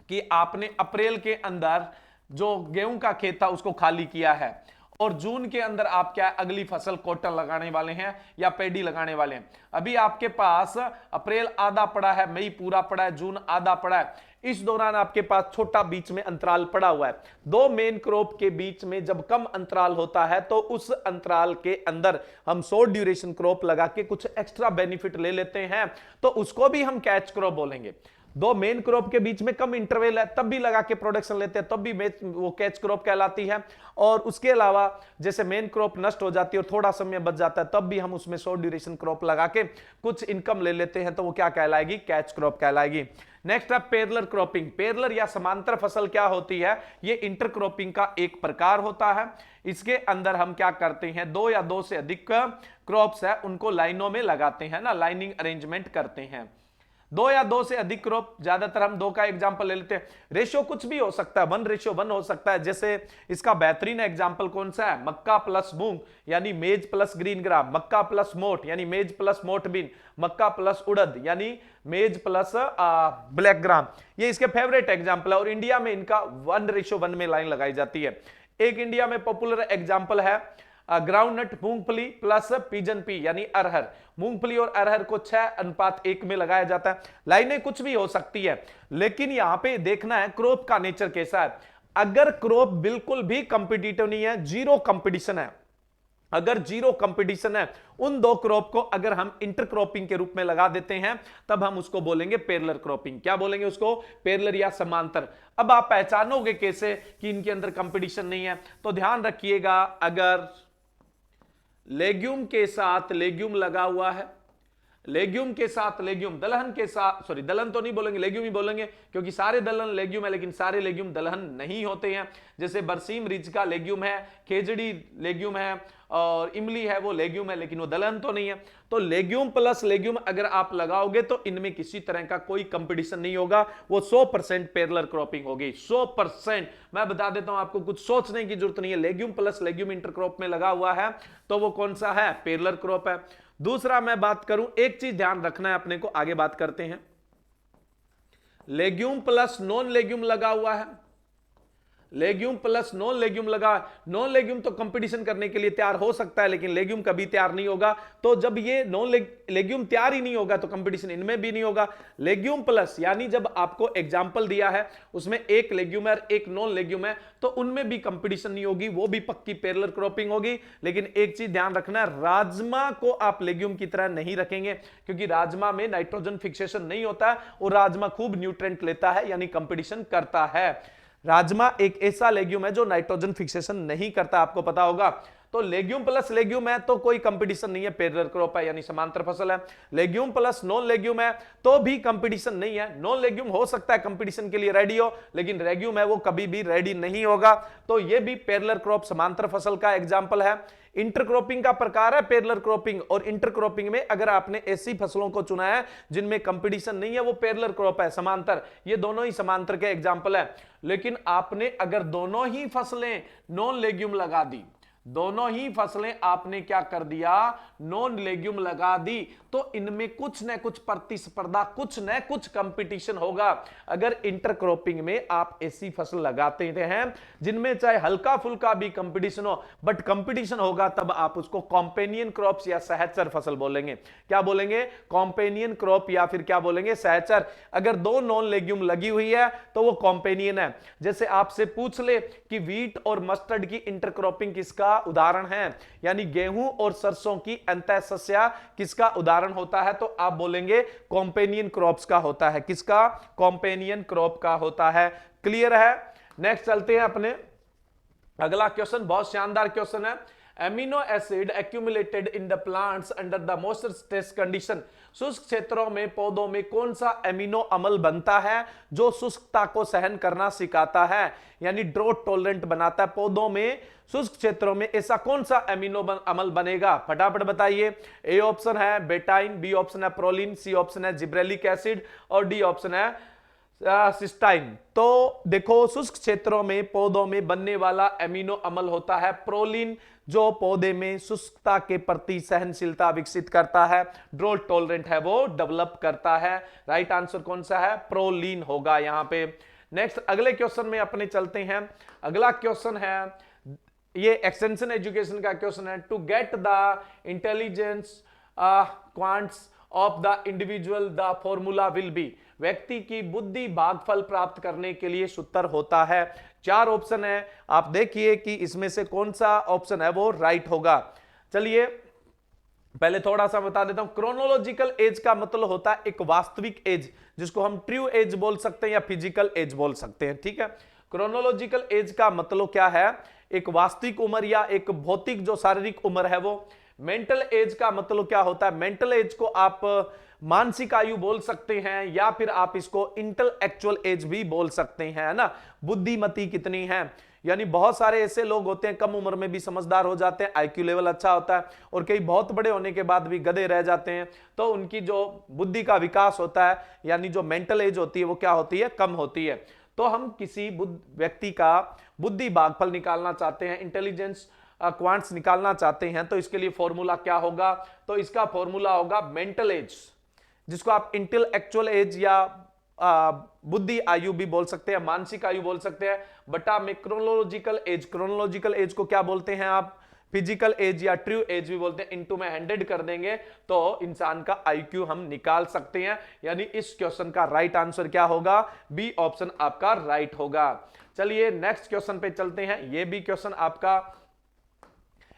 कि आपने अप्रैल के अंदर जो गेहूं का खेत था उसको खाली किया है और जून के अंदर आप क्या अगली फसल कॉटन लगाने वाले हैं या पैडी लगाने वाले हैं। अभी आपके पास अप्रैल आधा पड़ा है, मई पूरा पड़ा है, जून आधा पड़ा है। इस दौरान आपके पास छोटा बीच में अंतराल पड़ा हुआ है। दो मेन क्रॉप के बीच में जब कम अंतराल होता है तो उस अंतराल के अंदर हम शॉर्ट ड्यूरेशन क्रॉप लगा के कुछ एक्स्ट्रा बेनिफिट ले लेते हैं, तो उसको भी हम कैच क्रॉप बोलेंगे। दो मेन क्रॉप के बीच में कम इंटरवल है तब भी लगा के प्रोडक्शन लेते हैं, तब भी वो कैच क्रॉप कहलाती है। और उसके अलावा जैसे मेन क्रॉप नष्ट हो जाती है और थोड़ा समय बच जाता है, तब भी हम उसमें शॉर्ट ड्यूरेशन क्रॉप लगा के कुछ इनकम ले लेते हैं, तो वो क्या कहलाएगी? कैच क्रॉप कहलाएगी। नेक्स्ट है पैरेलल क्रॉपिंग। पैरेलल या समांतर फसल क्या होती है? ये इंटरक्रॉपिंग का एक प्रकार होता है। इसके अंदर हम क्या करते हैं? दो या दो से अधिक क्रॉप्स है उनको लाइनों में लगाते हैं ना, लाइनिंग अरेंजमेंट करते हैं। दो या दो से अधिक क्रॉप, ज्यादातर हम दो का एग्जांपल ले लेते हैं। रेशियो कुछ भी हो सकता है, 1:1 हो सकता है। जैसे इसका बेहतरीन एग्जांपल कौन सा है? मक्का प्लस मूंग यानी मेज प्लस ग्रीन ग्राम, मक्का प्लस मोट यानी मेज प्लस मोट बीन, मक्का प्लस उड़द यानी मेज प्लस ब्लैक ग्राम। ये इसके फेवरेट एग्जांपल है और इंडिया में इनका 1:1 में लाइन लगाई जाती है। एक इंडिया में पॉपुलर एग्जांपल है ग्राउंडनट मूंगफली प्लस पिजन पी यानी अरहर। मूंगफली और अरहर को 6:1 में लगाया जाता है। लाइनें कुछ भी हो सकती है, लेकिन यहां पे देखना है क्रॉप का नेचर कैसा है। अगर क्रॉप बिल्कुल भी कंपिटिटिव नहीं है, जीरो कंपटीशन है, अगर जीरो कंपटीशन है, उन दो क्रॉप को अगर हम इंटरक्रॉपिंग के रूप में लगा देते हैं, तब हम उसको बोलेंगे पैरेलल क्रॉपिंग। क्या बोलेंगे उसको? पैरेलल या समांतर। अब आप पहचानोगे कैसे कि इनके अंदर कंपटीशन नहीं है? तो ध्यान रखिएगा, अगर लेग्यूम के साथ लेग्यूम लगा हुआ है, लेग्यूम के साथ लेग्यूम, दलहन के साथ, सॉरी दलहन तो नहीं बोलेंगे, लेग्यूम ही बोलेंगे, क्योंकि सारे दलहन लेग्यूम है लेकिन सारे लेग्यूम दलहन नहीं होते हैं। जैसे बरसीम रिज का लेग्यूम है, खेजड़ी लेग्यूम है और इमली है वो लेग्यूम है, लेकिन वो दलहन तो नहीं है। तो लेग्यूम प्लस लेग्यूम अगर आप लगाओगे तो इनमें किसी तरह का कोई कंपटीशन नहीं होगा, वो 100% पैरेलल क्रॉपिंग होगी, 100%। मैं बता देता हूं आपको, कुछ सोचने की जरूरत नहीं है। लेग्यूम प्लस लेग्यूम इंटरक्रॉप में लगा हुआ है तो वो कौन सा है? पैरेलल क्रॉप है। दूसरा मैं बात करूं, एक चीज ध्यान रखना है अपने को, आगे बात करते हैं। लेग्यूम प्लस नॉन लेग्यूम लगा हुआ है, लेग्यूम प्लस नॉन लेग्यूम लगा। नॉन लेग्यूम तो कंपटीशन करने के लिए तैयार हो सकता है, लेकिन लेग्यूम कभी तैयार नहीं होगा। तो जब ये नॉन लेग्यूम तैयार ही नहीं होगा तो कंपटीशन इनमें भी नहीं होगा। लेग्यूम प्लस यानी जब आपको एग्जांपल दिया है उसमें एक लेग्यूम है और एक नॉन लेग्यूम है, तो उनमें भी कंपटीशन नहीं होगी, वो भी पक्की पैरेलल क्रॉपिंग होगी। लेकिन एक चीज ध्यान रखना, राजमा को आप लेग्यूम की तरह नहीं रखेंगे, क्योंकि राजमा में नाइट्रोजन फिक्सेशन नहीं होता और राजमा खूब न्यूट्रेंट लेता है, यानी कंपटीशन करता है। राजमा एक ऐसा लेग्यूम है जो नाइट्रोजन फिक्सेशन नहीं करता, आपको पता होगा। तो लेग्यूम प्लस लेग्यूम है तो कोई कंपटीशन नहीं है, पैरेलल क्रॉप है यानी समांतर फसल है। लेग्यूम प्लस नॉन लेग्यूम है तो भी कंपटीशन नहीं है। नॉन लेग्यूम हो सकता है कंपटीशन के लिए रेडी हो, लेकिन लेग्यूम है वो कभी भी रेडी नहीं होगा। तो ये भी पैरेलल क्रॉप समांतर फसल का एग्जांपल है। इंटरक्रॉपिंग का प्रकार है पैरेलल क्रॉपिंग, और इंटरक्रॉपिंग में अगर आपने ऐसी फसलों को चुना है जिनमें कंपटीशन नहीं है, वो पैरेलल क्रॉप है, समांतर। ये दोनों ही समांतर के एग्जांपल है। लेकिन आपने अगर दोनों ही फसलें नॉन लेग्यूम लगा दी, दोनों ही फसलें आपने क्या कर दिया, नॉन लेग्यूम लगा दी, तो इनमें कुछ न कुछ प्रतिस्पर्धा, कुछ न कुछ कंपटीशन होगा। अगर इंटरक्रॉपिंग में आप ऐसी फसल लगाते हैं जिनमें चाहे हल्का फुल्का भी कंपटीशन हो, बट कंपटीशन होगा, तब आप उसको कॉम्पेनियन क्रॉप्स या सहचर फसल बोलेंगे। क्या बोलेंगे? कॉम्पेनियन क्रॉप या फिर क्या बोलेंगे? सहचर। अगर दो नॉन लेग्यूम लगी हुई है तो वो कॉम्पेनियन है। जैसे आपसे पूछ ले कि व्हीट और मस्टर्ड की इंटरक्रॉपिंग किसका उदाहरण है, यानी गेहूं और सरसों की अंतःसस्या किसका उदाहरण होता है, तो आप बोलेंगे कॉम्पेनियन क्रॉप्स का होता है। किसका? कॉम्पेनियन क्रॉप का होता है। क्लियर है? नेक्स्ट चलते हैं अपने अगला क्वेश्चन, बहुत शानदार क्वेश्चन है। Amino acid accumulated in the plants under the moisture stress condition. शुष्क क्षेत्रों में पौधों में कौन सा एमिनो अम्ल बनता है जो शुष्कता को सहन करना सिखाता है, यानी ड्रोट टॉलरेंट बनाता है। पौधों में शुष्क क्षेत्रों में ऐसा कौन सा एमिनो अम्ल बनेगा? फटाफट बताइए। ए ऑप्शन है बेटाइन, बी ऑप्शन है प्रोलिन, सी ऑप्शन है जिब्रेलिक एसिड और डी ऑप्शन है सिस्टाइन। तो देखो, शुष्क क्षेत्रों में पौधों में बनने वाला एमिनो अम्ल होता है प्रोलिन, जो पौधे में शुष्कता के प्रति सहनशीलता विकसित करता है, ड्रोट टॉलरेंट है वो डेवलप करता है। राइट आंसर कौन सा है? प्रोलिन होगा यहां पे। नेक्स्ट अगले क्वेश्चन में अपने चलते हैं। अगला क्वेश्चन है, ये एक्सटेंशन एजुकेशन का क्वेश्चन है। To get the intelligence quotient of the individual the formula will be. व्यक्ति की बुद्धि भागफल प्राप्त करने के लिए सूत्र होता है। 4 ऑप्शन है, आप देखिए कि इसमें से कौन सा ऑप्शन है वो राइट होगा। चलिए पहले थोड़ा सा बता देता हूं। क्रोनोलॉजिकल एज का मतलब होता है एक वास्तविक एज, जिसको हम ट्रू एज बोल सकते हैं या फिजिकल एज बोल सकते हैं। ठीक है, क्रोनोलॉजिकल एज का मतलब क्या है? एक वास्तविक उम्र या एक भौतिक जो शारीरिक उम्र है वो। मेंटल एज का मतलब क्या होता है? मेंटल एज को आप मानसिक आयु बोल सकते हैं या फिर आप इसको इंटेलेक्चुअल एज भी बोल सकते हैं, है ना। बुद्धिमती कितनी है, यानी बहुत सारे ऐसे लोग होते हैं कम उम्र में भी समझदार हो जाते हैं, आईक्यू लेवल अच्छा होता है, और कई बहुत बड़े होने के बाद भी गधे रह जाते हैं। तो उनकी जो बुद्धि का विकास होता है, यानी जो मेंटल एज होती है वो क्या होती है? कम होती है। तो हम किसी व्यक्ति का बुद्धि भागफल निकालना चाहते हैं, इंटेलिजेंस क्वांट्स निकालना चाहते हैं, तो इसके लिए फॉर्मूला क्या होगा? तो इसका फॉर्मूला होगा मेंटल एज, जिसको आप इंटेलेक्चुअल एज या बुद्धि आयु भी बोल सकते हैं, मानसिक आयु बोल सकते हैं, बटा में क्रोनोलॉजिकल एज। क्रोनोलॉजिकल एज को क्या बोलते हैं आप? फिजिकल एज या ट्रू एज भी बोलते हैं। इनटू में 100 कर देंगे तो इंसान का आईक्यू हम निकाल सकते हैं। यानी इस क्वेश्चन का राइट आंसर क्या होगा? बी ऑप्शन आपका राइट होगा। चलिए नेक्स्ट क्वेश्चन पे चलते हैं। ये भी क्वेश्चन आपका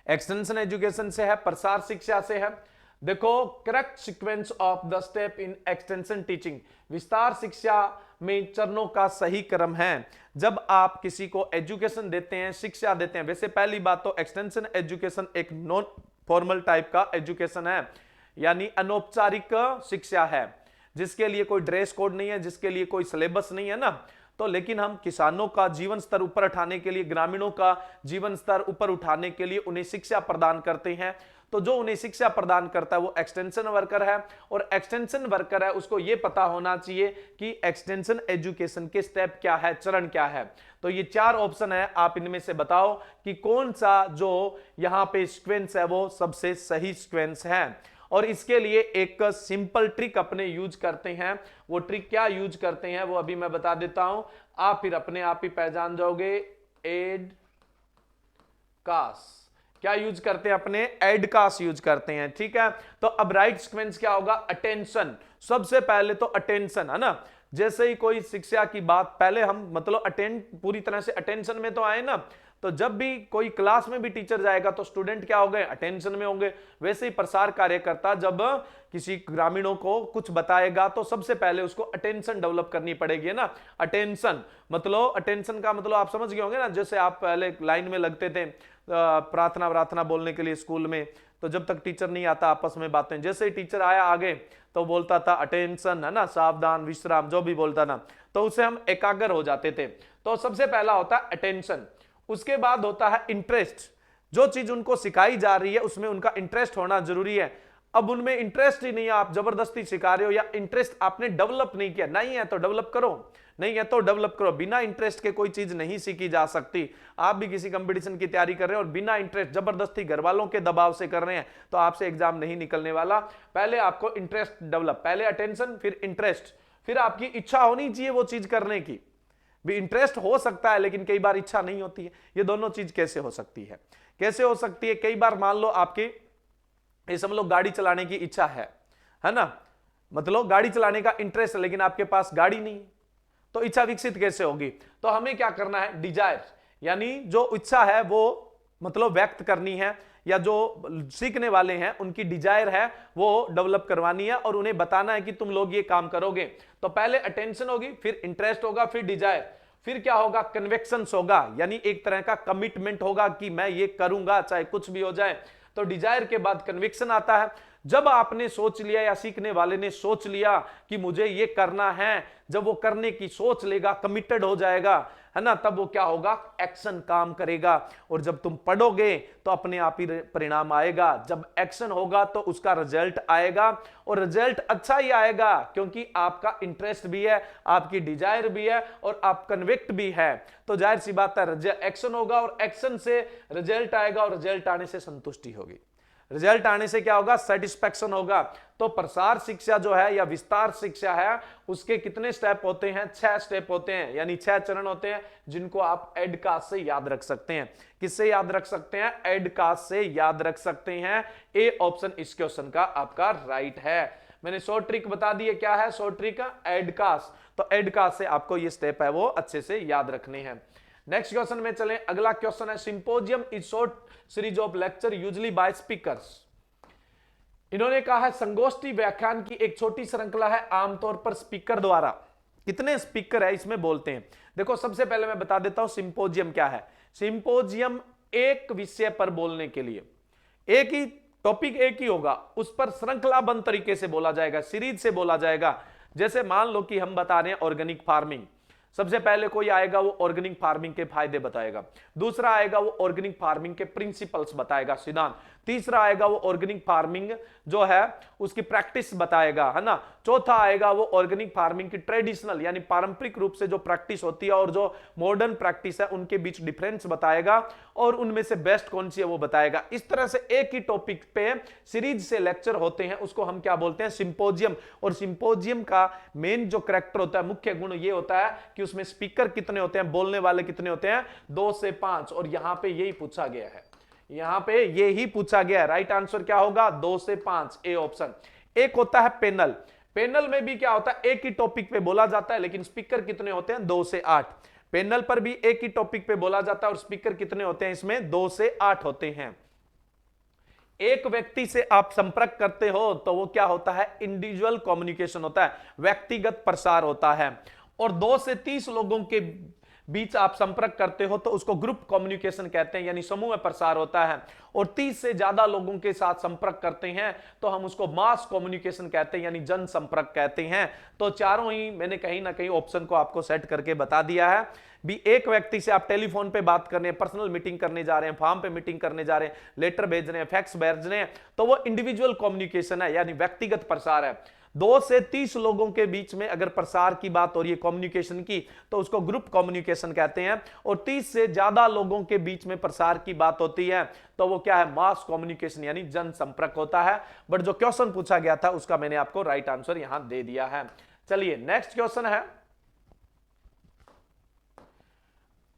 एक्सटेंशन एजुकेशन से है, प्रसार शिक्षा से है। देखो, correct sequence of the step in extension teaching. विस्तार शिक्षा में चरणों का सही क्रम है। जब आप किसी को एजुकेशन देते हैं, शिक्षा देते हैं, वैसे पहली बात तो एक्सटेंशन एजुकेशन एक नॉन फॉर्मल टाइप का एजुकेशन है, यानी अनौपचारिक शिक्षा है, जिसके लिए कोई ड्रेस कोड नहीं है, जिसके लिए कोई सिलेबस नहीं है ना। तो लेकिन हम किसानों का जीवन स्तर ऊपर उठाने के लिए, ग्रामीणों का जीवन स्तर ऊपर उठाने के लिए उन्हें शिक्षा प्रदान करते हैं। तो जो उन्हें शिक्षा प्रदान करता है वो एक्सटेंशन वर्कर है, और एक्सटेंशन वर्कर है उसको ये पता होना चाहिए कि एक्सटेंशन एजुकेशन के स्टेप क्या है, चरण क्या है। तो ये 4 ऑप्शन है, आप इनमें से बताओ कि कौन सा जो यहां पे सीक्वेंस है वो सबसे सही सीक्वेंस है। और इसके लिए एक सिंपल ट्रिक अपने यूज करते हैं। वो ट्रिक क्या यूज करते हैं वो अभी मैं बता देता हूं, आप फिर अपने आप ही पहचान जाओगे। एड कास, क्या यूज करते हैं अपने? एड कास यूज करते हैं। ठीक है, तो अब राइट सीक्वेंस क्या होगा? अटेंशन। सबसे पहले तो अटेंशन, है ना। जैसे ही कोई शिक्षा की बात, पहले हम मतलब पूरी तरह से अटेंशन में तो आए ना, तो जब भी कोई क्लास में भी टीचर जाएगा तो स्टूडेंट क्या हो गए, अटेंशन में होंगे। वैसे ही प्रसार कार्यकर्ता जब किसी ग्रामीणों को कुछ बताएगा तो सबसे पहले उसको अटेंशन डेवलप करनी पड़ेगी ना। अटेंशन का मतलब आप समझ गए होंगे ना, जैसे आप पहले लाइन में लगते थे प्रार्थना बोलने के लिए स्कूल में, तो जब तक टीचर नहीं आता आपस में बातें, जैसे ही टीचर आया आगे तो बोलता था अटेंशन, है ना, सावधान, विश्राम, जो भी बोलता ना, तो उससे हम एकाग्र हो जाते थे। तो सबसे पहला होता है अटेंशन, उसके बाद होता है इंटरेस्ट। जो चीज उनको सिखाई जा रही है उसमें उनका इंटरेस्ट होना जरूरी है। अब उनमें इंटरेस्ट ही नहीं है, आप जबरदस्ती सिखा रहे हो या इंटरेस्ट आपने डेवलप नहीं किया, नहीं है तो डेवलप करो, नहीं है तो डेवलप करो। बिना इंटरेस्ट के कोई चीज नहीं सीखी जा सकती। आप भी किसी कंपटीशन की तैयारी कर रहे हो और बिना इंटरेस्ट जबरदस्ती घर वालों के दबाव से कर रहे हैं तो आपसे एग्जाम नहीं निकलने वाला। पहले आपको इंटरेस्ट डेवलप, पहले अटेंशन फिर इंटरेस्ट, फिर आपकी इच्छा होनी चाहिए वो चीज करने की। भी इंटरेस्ट हो सकता है लेकिन कई बार इच्छा नहीं होती है। ये दोनों चीज कैसे हो सकती है, कैसे हो सकती है? कई बार मान लो आपकी ये सब लोग गाड़ी चलाने की इच्छा है ना, मतलब गाड़ी चलाने का इंटरेस्ट है लेकिन आपके पास गाड़ी नहीं, तो इच्छा विकसित कैसे होगी? तो हमें क्या करना है, डिजायर, यानी जो इच्छा है वो मतलब व्यक्त करनी है, या जो सीखने वाले हैं उनकी डिजायर है वो डेवलप करवानी है और उन्हें बताना है कि तुम लोग ये काम करोगे। तो पहले अटेंशन होगी, फिर इंटरेस्ट होगा, फिर डिजायर, फिर क्या होगा, कन्विक्शंस होगा, यानी एक तरह का कमिटमेंट होगा कि मैं ये करूंगा चाहे कुछ भी हो जाए। तो डिजायर के बाद कन्विक्शन आता है। जब आपने सोच लिया या सीखने वाले ने सोच लिया कि मुझे ये करना है, जब वो करने की सोच लेगा, कमिटेड हो जाएगा, है ना, तब वो क्या होगा, एक्शन काम करेगा। और जब तुम पढ़ोगे तो अपने आप ही परिणाम आएगा। जब एक्शन होगा तो उसका रिजल्ट आएगा और रिजल्ट अच्छा ही आएगा क्योंकि आपका इंटरेस्ट भी है, आपकी डिजायर भी है और आप कन्विक्ट भी है। तो जाहिर सी बात है एक्शन होगा और एक्शन से रिजल्ट आएगा और रिजल्ट आने से संतुष्टि होगी। रिजल्ट आने से क्या होगा, सेटिस्फैक्शन होगा। तो प्रसार शिक्षा जो है या विस्तार शिक्षा है उसके कितने स्टेप होते हैं, 6 स्टेप होते हैं, यानी 6 चरण होते हैं जिनको आप एडकास्ट से याद रख सकते हैं। किससे याद रख सकते हैं, एडकास्ट से याद रख सकते हैं। ए ऑप्शन इस क्वेश्चन का आपका राइट है। मैंने शॉर्ट ट्रिक बता दी है, क्या है शॉर्ट ट्रिक, एडकास्ट। तो एडकास्ट से आपको ये स्टेप है वो अच्छे से याद रखने हैं। नेक्स्ट क्वेश्चन में चलें। अगला क्वेश्चन है, symposium is short series of lecture usually by speakers. इन्होंने कहा है संगोष्ठी व्याख्यान की एक छोटी श्रृंखला है आमतौर पर स्पीकर द्वारा। कितने स्पीकर है इसमें बोलते हैं? देखो सबसे पहले मैं बता देता हूं सिंपोजियम क्या है। सिंपोजियम एक विषय पर बोलने के लिए, एक ही टॉपिक एक ही होगा, उस पर श्रृंखलाबद्ध तरीके से बोला जाएगा, सीरीज से बोला जाएगा। जैसे मान लो कि हम बता रहे हैं ऑर्गेनिक फार्मिंग, सबसे पहले कोई आएगा वो ऑर्गेनिक फार्मिंग के फायदे बताएगा, दूसरा आएगा वो ऑर्गेनिक फार्मिंग के प्रिंसिपल्स बताएगा, सिद्धांत, तीसरा आएगा वो ऑर्गेनिक फार्मिंग जो है उसकी प्रैक्टिस बताएगा, है ना, चौथा आएगा वो ऑर्गेनिक फार्मिंग की ट्रेडिशनल यानी पारंपरिक रूप से जो प्रैक्टिस होती है और जो मॉडर्न प्रैक्टिस है उनके बीच डिफरेंस बताएगा और उनमें से बेस्ट कौन सी है वो बताएगा। इस तरह से एक ही टॉपिक पे सीरीज से लेक्चर होते हैं, उसको हम क्या बोलते हैं, सिंपोजियम। और सिंपोजियम का मेन जो कैरेक्टर होता है, मुख्य गुण ये होता है कि उसमें स्पीकर कितने होते हैं, बोलने वाले कितने होते हैं, 2 से 5। और यहां पे यही पूछा गया है, यहां पे ये ही पूछा गया है। राइट आंसर क्या होगा, 2 से 5, ए ऑप्शन। एक होता है पैनल, पैनल में भी क्या होता है, एक ही टॉपिक पे बोला जाता है लेकिन स्पीकर कितने होते हैं, 2 से 8। पैनल पर भी एक ही टॉपिक पे बोला जाता है और स्पीकर कितने होते हैं इसमें, 2 से 8 होते हैं। एक व्यक्ति से आप संपर्क करते हो तो वो क्या होता है, इंडिविजुअल कम्युनिकेशन होता है, व्यक्तिगत प्रसार होता है। और 2 से 30 लोगों के बीच आप संपर्क करते हो तो उसको ग्रुप कम्युनिकेशन कहते हैं, यानी समूह प्रसार होता है। और 30 से ज्यादा लोगों के साथ संपर्क करते हैं तो हम उसको मास कम्युनिकेशन कहते हैं, यानी जन संपर्क कहते हैं। तो चारों ही मैंने कहीं ना कहीं ऑप्शन को आपको सेट करके बता दिया है। भी एक व्यक्ति से आप टेलीफोन पे बात करने, पर्सनल मीटिंग करने जा रहे हैं, फॉर्म पे मीटिंग करने जा रहे हैं, लेटर भेज रहे हैं, फैक्स भेज रहे हैं, तो वो इंडिविजुअल कम्युनिकेशन है, यानी व्यक्तिगत प्रसार है। 2 से 30 लोगों के बीच में अगर प्रसार की बात हो रही है कम्युनिकेशन की तो उसको ग्रुप कम्युनिकेशन कहते हैं। और 30 से ज्यादा लोगों के बीच में प्रसार की बात होती है तो वो क्या है, मास कम्युनिकेशन यानी जन संपर्क होता है। बट जो क्वेश्चन पूछा गया था उसका मैंने आपको राइट आंसर यहां दे दिया है। चलिए नेक्स्ट क्वेश्चन है,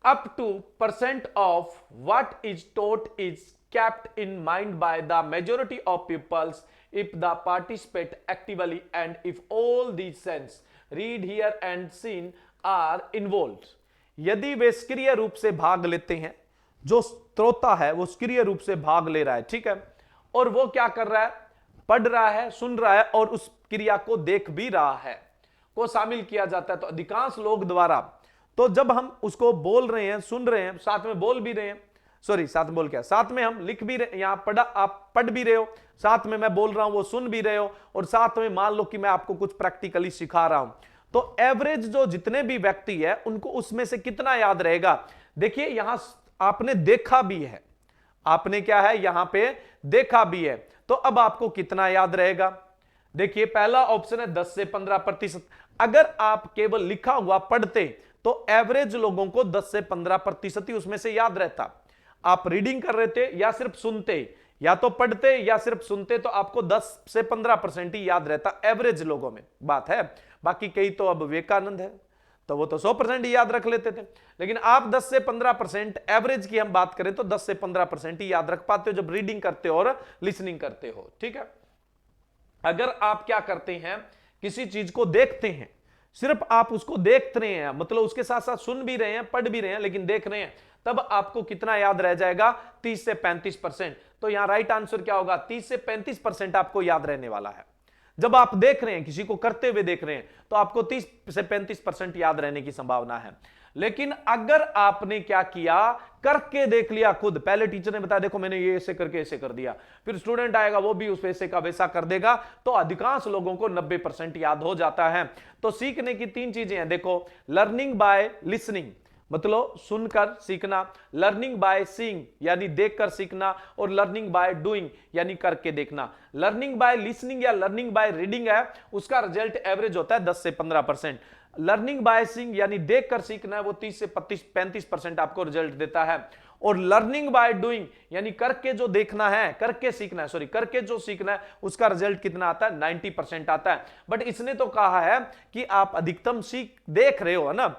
up to % of what is taught is kept in mind by the majority of pupils if the participate actively and if all these sense read, hear and seen are involved। यदि वे सक्रिय रूप से भाग लेते हैं जो श्रोता है वो सक्रिय रूप से भाग ले रहा है, ठीक है, और वो क्या कर रहा है, पढ़ रहा है, सुन रहा है और उस क्रिया को देख भी रहा है, को शामिल किया जाता है। तो अधिकांश लोग द्वारा, तो जब हम उसको बोल रहे हैं, सुन रहे हैं, साथ में बोल भी रहे हैं, सॉरी साथ में बोल क्या, साथ में हम लिख भी रहे, यहां पढ़ा, आप पढ़ भी रहे हो, साथ में मैं बोल रहा हूं, वो सुन भी रहे हो, और साथ में मान लो कि मैं आपको कुछ प्रैक्टिकली सिखा रहा हूं, तो एवरेज जो जितने भी व्यक्ति है उनको उसमें से कितना याद रहेगा। देखिए यहां आपने देखा भी है, आपने क्या है यहां पे देखा भी है, तो अब आपको कितना याद रहेगा। देखिए पहला ऑप्शन है 10 से 15%। अगर आप केवल लिखा हुआ पढ़ते तो एवरेज लोगों को 10 से 15% ही उसमें से याद रहता। आप रीडिंग कर रहे थे या सिर्फ सुनते, या तो पढ़ते या सिर्फ सुनते, तो आपको 10 से 15% ही याद रहता एवरेज लोगों में, बात है। बाकी कई तो अब विवेकानंद है, तो वो तो 100% ही याद रख लेते थे, लेकिन आप 10 से 15% एवरेज की हम बात करें तो 10 से 15% ही याद रख पाते हो जब रीडिंग करते हो और लिसनिंग करते हो, ठीक है। अगर आप क्या करते हैं, किसी चीज को देखते हैं, सिर्फ आप उसको देख रहे हैं, मतलब उसके साथ साथ सुन भी रहे हैं, पढ़ भी रहे हैं, लेकिन देख रहे हैं, तब आपको कितना याद रह जाएगा, 30 से 35%। तो यहां राइट आंसर क्या होगा, 30 से 35% आपको याद रहने वाला है। जब आप देख रहे हैं, किसी को करते हुए देख रहे हैं, तो आपको 30 से 35% याद रहने की संभावना है। लेकिन अगर आपने क्या किया, करके देख लिया खुद, पहले टीचर ने बताया देखो मैंने ये ऐसे करके ऐसे कर दिया, फिर स्टूडेंट आएगा वो भी उस वैसे का वैसा कर देगा, तो अधिकांश लोगों को 90% याद हो जाता है। तो सीखने की 3 चीजें हैं, देखो, लर्निंग बाय लिसनिंग मतलब सुनकर सीखना, लर्निंग बाय सीइंग यानी देखकर सीखना, और लर्निंग बाय डूइंग यानी करके देखना। लर्निंग बाय लिसनिंग या लर्निंग बाय रीडिंग है, उसका रिजल्ट एवरेज होता है 10 से 15%। लर्निंग बाय सीइंग यानी देखकर सीखना है, वो 30 से 35% आपको रिजल्ट देता है। और लर्निंग बाय डूइंग यानी करके जो देखना है, करके सीखना है, सॉरी करके जो सीखना है, उसका रिजल्ट कितना आता है, 90% आता है। बट इसने तो कहा है कि आप अधिकतम देख रहे हो, है ना,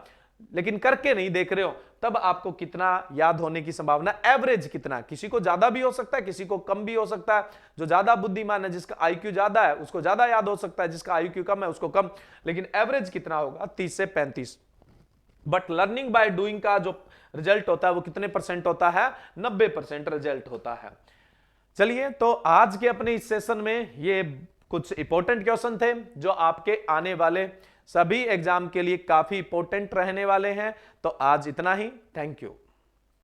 लेकिन करके नहीं देख रहे हो, तब आपको कितना याद होने की संभावना, एवरेज कितना, किसी को ज्यादा भी हो सकता है, किसी को कम भी हो सकता है। जो ज्यादा बुद्धिमान है, जिसका आईक्यू ज्यादा है, उसको ज्यादा याद हो सकता है, जिसका आईक्यू कम है उसको कम, लेकिन एवरेज कितना होगा, 30 से 35। बट लर्निंग बाय डूइंग का जो रिजल्ट होता है वो कितने % होता है, 90% रिजल्ट होता है। चलिए, तो आज के अपने इस सेशन में ये कुछ इंपॉर्टेंट क्वेश्चन थे जो आपके आने वाले सभी एग्जाम के लिए काफी इंपॉर्टेंट रहने वाले हैं। तो आज इतना ही, थैंक यू।